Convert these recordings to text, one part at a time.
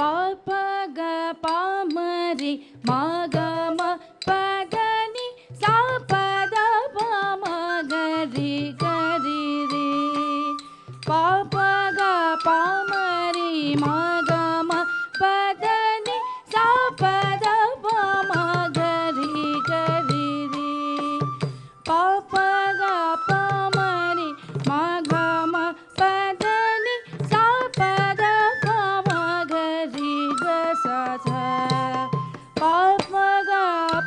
ಪಾಪ ಗ ಪಾಮರಿ ಮಗಮ ಪಗನಿ ಸಾಪದ ಪಾಮಗರಿ ಗರಿ ರೇ ಪಾಪ ಗ ಪಾಮರಿ ಮಗಮ ಪದನಿ ಸಾಪದ ಪಾಮಗರಿ ಗರಿ ರೇ ಪಾಪ ಗ ಪಾಮರಿ ಮಗಮ ಪದನಿ ಸಾಪದ ಪಾಮಗರಿ ಗ ಸ ಸ ಪಾಪ ಗ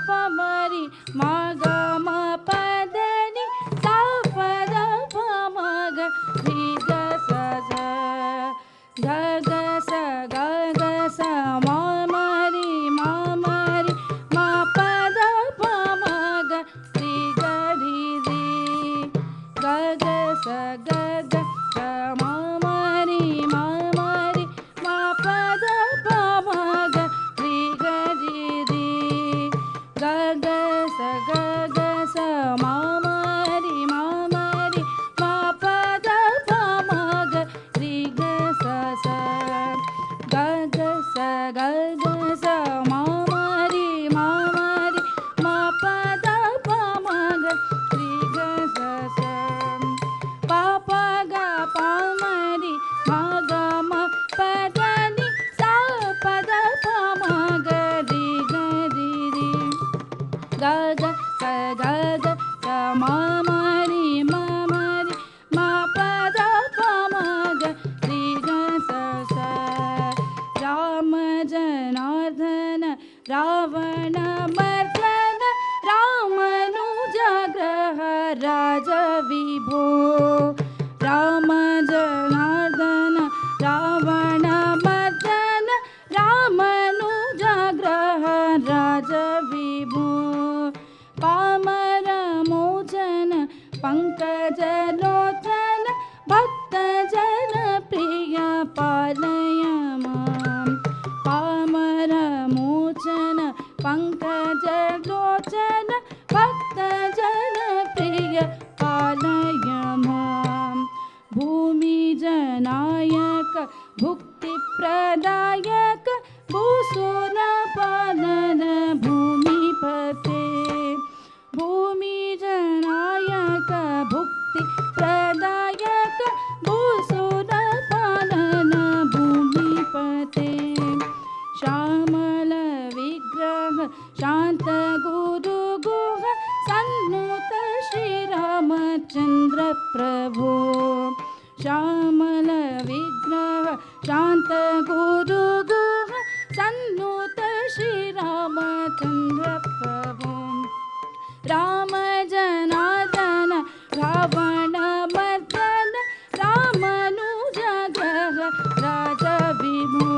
ಪಾಮರಿ ಮಗಮ ಪದನಿ ಸಾಪದ ಪಾಮಗರಿ ಗ ಸ ಸ ಗ ಗ ಸ ಗ ಗ ಸ ಮಾಮರಿ ಮಾಮರಿ ಮ ಪದ ಪಾಮಗರಿ ಗರಿ ರೇ ಗ ಗ ಸ ಗ ಗ ಸ ಮಾಮರಿ ಮಾಮರಿ ಮ ಪದ ಪಾಮಗರಿ ಗರಿ ರೇ ಗ ಗ ಸ ಗ ಗ ಸ ಮಾಮರಿ ಮಾಮರಿ ಮ ಪದ ಪಾಮಗರಿ ಗ ಸ ಸ ಗ ಗ ಸ ಗ ಗ ಸ ಮಾಮರಿ ಮಾಮರಿ ಮ ಪದ ಪಾಮಗರಿ ಗ ಸ ಸ ಪಾಪ ಗ ಪಾಮರಿ ಮಗಮ ಪದನಿ ಸ ಪದ ಪಾಮಗರಿ ಗರಿ ರೇ ಗ ಗ ಸ ಗ ಗ ಸ ಮಾಮರಿ ಮಾಮರಿ ಮ ಪದ ಪಾಮಗರಿ ಗ ಸ ಸ ರಾಮ ಜನಾರ್ದನ ರಾವಣ ಮರ್ದನ ರಾಮನುಜಗ್ರಹ ರಾಜ ವಿಭೋ ರಾಮ ಜನಾರ್ದನ ರಾವಣ ಮರ್ದನ ರಾಮನುಜಗ್ರಹ ರಾಜ ವಿಭೋ ಪಾಮರ ಮೋಚನ ಪಂಕಜ ಲೋಚನ ಭಕ್ತ ಜನ ಪ್ರಿಯ ಪಾಲಯ ಮಾಂ ಪಾಮರ ಮೋಚನ ಪಂಕಜ ಲೋಚನ ಭಕ್ತ ಜನ ಪ್ರಿಯ ಪಾಲಯ ಮಾಂ ಭೂಮಿ ಜನಾಯಕ ಭುಕ್ತಿ ಪ್ರದಾಯಕ ಭೂಸುರ ಪಾಲನ ಭೂಮಿಪತೆ ಭೂಮಿ ಜನಾಯಕ ಭುಕ್ತಿ ಪ್ರದಾಯಕ ಭೂಸುರ ಪಾಲನ ಭೂಮಿಪತೆ ಶ್ಯಾಮಲ ವಿಗ್ರಹ ಶಾಂತ ಗುರು ಗುಹ ಸನ್ನುತ ಶ್ರೀರಾಮಚಂದ್ರ ಪ್ರಭು ಶ್ಯಾಮಲ ವಿಗ್ರಹ ಶಾಂತ ಗುರು ಗುಹ ಸನ್ನುತ ಶ್ರೀರಾಮಚಂದ್ರ ಪ್ರಭು ರಾಮ ಜನಾರ್ದನ ರಾವಣ ಮರ್ದನ ರಾಮನುಜಗ್ರಹ ರಾಜ ವಿಭೋ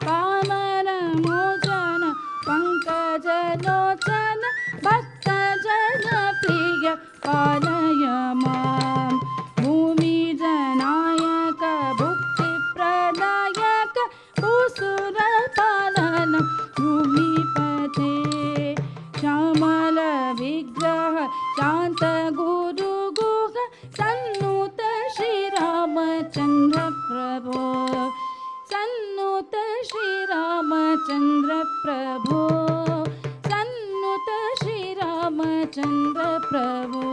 ಪಾಮರ ಮೋಚನ ಪಂಕಜ ಲೋಚನ ಭಕ್ತ ಜನ ಪ್ರಿಯ ಪಾಲಯ ಮಾಂ ಭೂಮಿ ಜನಾಯಕ ಭುಕ್ತಿ ಪ್ರದಾಯಕ ಭೂಸುರ ಪಾಲನ ಭೂಮಿಪತೆ ಶ್ಯಾಮಲ ವಿಗ್ರಹ ಶಾಂತ ಗುರು ಗುಹ ಸನ್ನುತ ಶ್ರೀರಾಮಚಂದ್ರ ಪ್ರಭೋ ಸನ್ನುತ ಶ್ರೀರಾಮಚಂದ್ರ ಪ್ರಭೋ ಸನ್ನುತ ಶ್ರೀರಾಮಚಂದ್ರ ಪ್ರಭೋ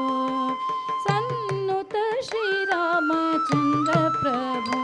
ಸನ್ನುತ ಶ್ರೀರಾಮಚಂದ್ರ ಪ್ರಭೋ